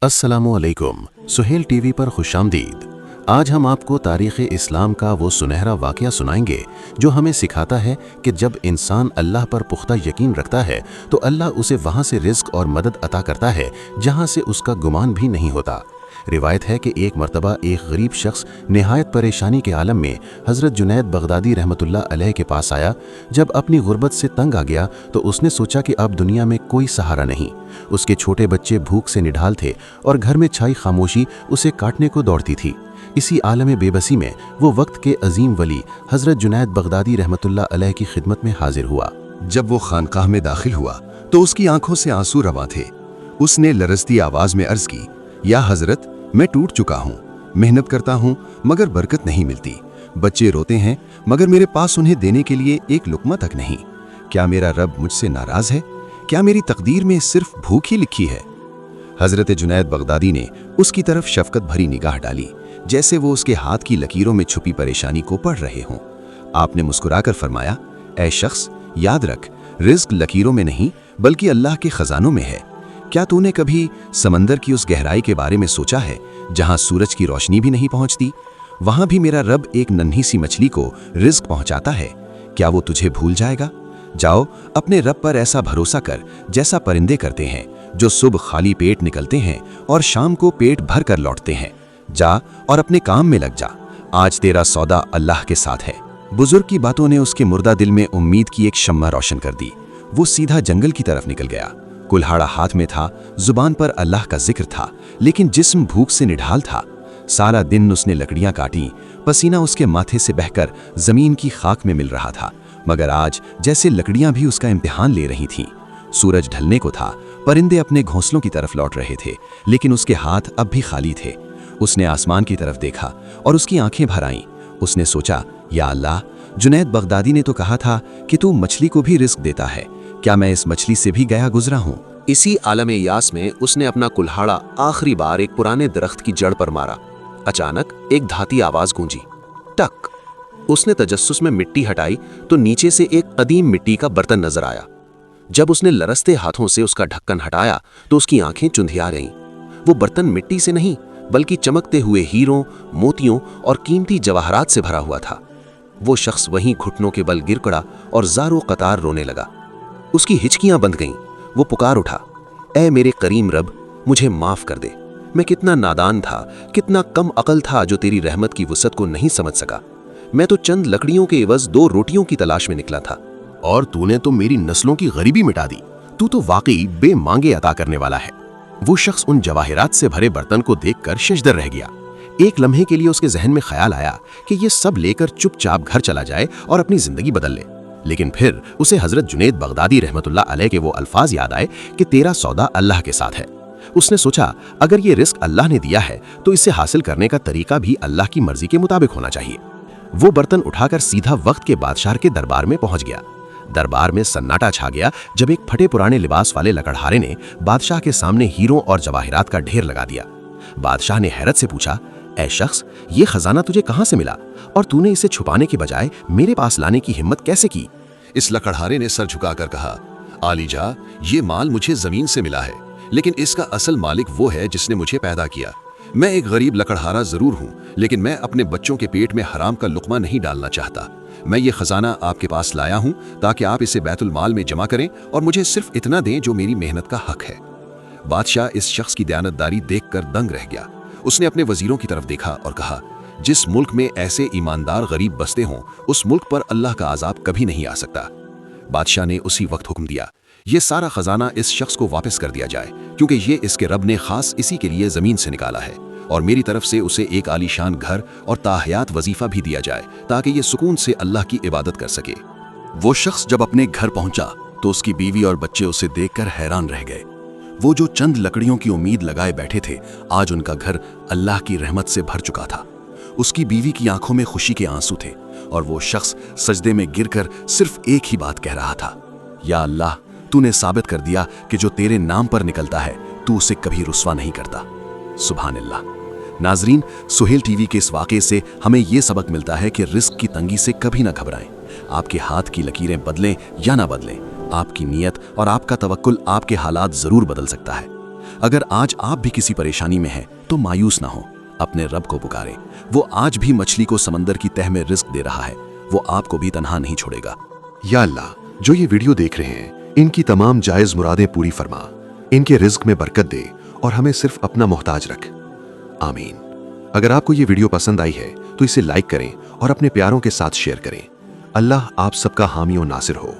अस्सलामुअलैकुम। सुहेल टीवी पर खुशामदीद। आज हम आपको तारीख़ इस्लाम का वो सुनहरा वाक़या सुनाएंगे जो हमें सिखाता है कि जब इंसान अल्लाह पर पुख्ता यकीन रखता है तो अल्लाह उसे वहाँ से रिज़्क़ और मदद अता करता है जहाँ से उसका गुमान भी नहीं होता। रिवायत है कि एक मरतबा एक गरीब शख्स निहायत परेशानी के आलम में हज़रत जुनैद बगदादी रहमतुल्लाह अलैह के पास आया। जब अपनी गुर्बत से तंग आ गया तो उसने सोचा कि अब दुनिया में कोई सहारा नहीं। उसके छोटे बच्चे भूख से निढाल थे और घर में छाई खामोशी उसे काटने को दौड़ती थी। इसी आलम बेबसी में वो वक्त के अजीम वली हज़रत जुनैद बगदादी रहमतुल्लाह अलैह की खिदमत में हाजिर हुआ। जब वो खानकाह में दाखिल हुआ तो उसकी आंखों से आंसू रवां थे। उसने लरजती आवाज में अर्ज की, या हजरत, मैं टूट चुका हूँ, मेहनत करता हूँ मगर बरकत नहीं मिलती। बच्चे रोते हैं मगर मेरे पास उन्हें देने के लिए एक लुकमा तक नहीं। क्या मेरा रब मुझसे नाराज है? क्या मेरी तकदीर में सिर्फ भूख ही लिखी है? हजरत जुनैद बगदादी ने उसकी तरफ शफकत भरी निगाह डाली, जैसे वो उसके हाथ की लकीरों में छुपी परेशानी को पढ़ रहे हों। आपने मुस्कुराकर फरमाया, ऐ शख्स, याद रख, रिज्क लकीरों में नहीं बल्कि अल्लाह के खजानों में है। क्या तूने कभी समंदर की उस गहराई के बारे में सोचा है जहां सूरज की रोशनी भी नहीं पहुंचती? वहां भी मेरा रब एक नन्ही सी मछली को रिज्क पहुंचाता है। क्या वो तुझे भूल जाएगा? जाओ, अपने रब पर ऐसा भरोसा कर जैसा परिंदे करते हैं, जो सुबह खाली पेट निकलते हैं और शाम को पेट भर कर लौटते हैं। जा और अपने काम में लग जा, आज तेरा सौदा अल्लाह के साथ है। बुजुर्ग की बातों ने उसके मुर्दा दिल में उम्मीद की एक शम्मा रोशन कर दी। वो सीधा जंगल की तरफ निकल गया। कुल्हाड़ा हाथ में था, जुबान पर अल्लाह का जिक्र था, लेकिन जिस्म भूख से निढाल था। सारा दिन उसने लकड़ियां काटी, पसीना उसके माथे से बहकर जमीन की खाक में मिल रहा था, मगर आज जैसे लकड़ियां भी उसका इम्तिहान ले रही थीं। सूरज ढलने को था, परिंदे अपने घोंसलों की तरफ लौट रहे थे, लेकिन उसके हाथ अब भी खाली थे। उसने आसमान की तरफ देखा और उसकी आंखें भर आईं। उसने सोचा, या अल्लाह, जुनैद बगदादी ने तो कहा था कि तू मछली को भी रिस्क देता है। क्या मैं इस मछली से भी गया गुजरा हूँ? इसी आलम यास में उसने अपना कुल्हाड़ा आखिरी बार एक पुराने दरख्त की जड़ पर मारा। अचानक एक धाती आवाज गूंजी, टक। उसने तजस्सुस में मिट्टी हटाई तो नीचे से एक कदीम मिट्टी का बर्तन नजर आया। जब उसने लरसते हाथों से उसका ढक्कन हटाया तो उसकी आंखें चुंधिया गईं। वो बर्तन मिट्टी से नहीं बल्कि चमकते हुए हीरों, मोतियों और कीमती जवाहरात से भरा हुआ था। वो शख्स वहीं घुटनों के बल गिर पड़ा और ज़ारो कतार रोने लगा। उसकी हिचकियां बंध गईं। वो पुकार उठा, ऐ मेरे करीम रब, मुझे माफ कर दे। मैं कितना नादान था, कितना कम अकल था जो तेरी रहमत की वसअत को नहीं समझ सका। मैं तो चंद लकड़ियों के एवज 2 रोटियों की तलाश में निकला था, और तूने तो मेरी नस्लों की गरीबी मिटा दी। तू तो वाकई बेमांगे अता करने वाला है। वो शख्स उन जवाहिरात से भरे बर्तन को देखकर शशदर रह गया। एक लम्हे के लिए उसके जहन में ख्याल आया कि ये सब लेकर चुपचाप घर चला जाए और अपनी जिंदगी बदल ले। लेकिन फिर उसे हजरत जुनैद बगदादी रहमतुल्लाह अलैह के वो अल्फाज याद आए कि तेरा सौदा अल्लाह के साथ है। उसने सोचा, अगर ये रिस्क अल्लाह ने दिया है तो इसे हासिल करने का तरीका भी अल्लाह की मर्जी के मुताबिक होना चाहिए। वो बर्तन उठाकर सीधा वक्त के बादशाह के दरबार में पहुंच गया। दरबार में सन्नाटा छा गया जब एक फटे पुराने लिबास वाले लकड़हारे ने बादशाह के सामने हीरों और जवाहिरात का ढेर लगा दिया। बादशाह ने हैरत से पूछा, ऐ शख्स, ये खजाना तुझे कहां से मिला और तूने इसे छुपाने के बजाय मेरे पास लाने की हिम्मत कैसे की? इस लकड़हारे ने सर झुकाकर कहा, आलीजा, ये माल मुझे जमीन से मिला है, लेकिन इसका असल मालिक वो है जिसने मुझे पैदा किया। मैं एक गरीब लकड़हारा जरूर हूँ, लेकिन मैं अपने बच्चों के पेट में हराम का लुकमा नहीं डालना चाहता। मैं ये खजाना आपके पास लाया हूँ ताकि आप इसे बैतुल माल में जमा करें और मुझे सिर्फ इतना दें जो मेरी मेहनत का हक है। बादशाह इस शख्स की दयानतदारी देखकर दंग रह गया। उसने अपने वजीरों की तरफ देखा और कहा, जिस मुल्क में ऐसे ईमानदार गरीब बसते हों, उस मुल्क पर अल्लाह का अजाब कभी नहीं आ सकता। बादशाह ने उसी वक्त हुक्म दिया, ये सारा खजाना इस शख्स को वापस कर दिया जाए, क्योंकि ये इसके रब ने खास इसी के लिए जमीन से निकाला है, और मेरी तरफ से उसे एक आलीशान घर और ताहयात वजीफा भी दिया जाए ताकि ये सुकून से अल्लाह की इबादत कर सके। वो शख्स जब अपने घर पहुंचा तो उसकी बीवी और बच्चे उसे देखकर हैरान रह गए। वो जो चंद लकड़ियों की उम्मीद लगाए बैठे थे, आज उनका घर अल्लाह की रहमत से भर चुका था। उसकी बीवी की आंखों में खुशी के आंसू थे और वो शख्स सजदे में गिरकर सिर्फ एक ही बात कह रहा था, या अल्लाह, तूने साबित कर दिया कि जो तेरे नाम पर निकलता है तू उसे कभी रुस्वा नहीं करता। सुभान अल्लाह। नाजरीन, सुहेल टीवी के इस वाक़े से हमें यह सबक मिलता है कि रिस्क की तंगी से कभी ना घबराएं। आपके हाथ की लकीरें बदलें या ना बदलें, आपकी नीयत और आपका तवक्कुल आपके हालात जरूर बदल सकता है। अगर आज आप भी किसी परेशानी में हैं तो मायूस ना हो, अपने रब को पुकारें। वो आज भी मछली को समंदर की तह में रिस्क दे रहा है, वो आपको भी तन्हा नहीं छोड़ेगा। या अल्लाह, जो ये वीडियो देख रहे हैं इनकी तमाम जायज मुरादें पूरी फरमा, इनके रिज्क में बरकत दे और हमें सिर्फ अपना मोहताज रख। आमीन। अगर आपको ये वीडियो पसंद आई है तो इसे लाइक करें और अपने प्यारों के साथ शेयर करें। अल्लाह आप सबका हामी और नासिर हो।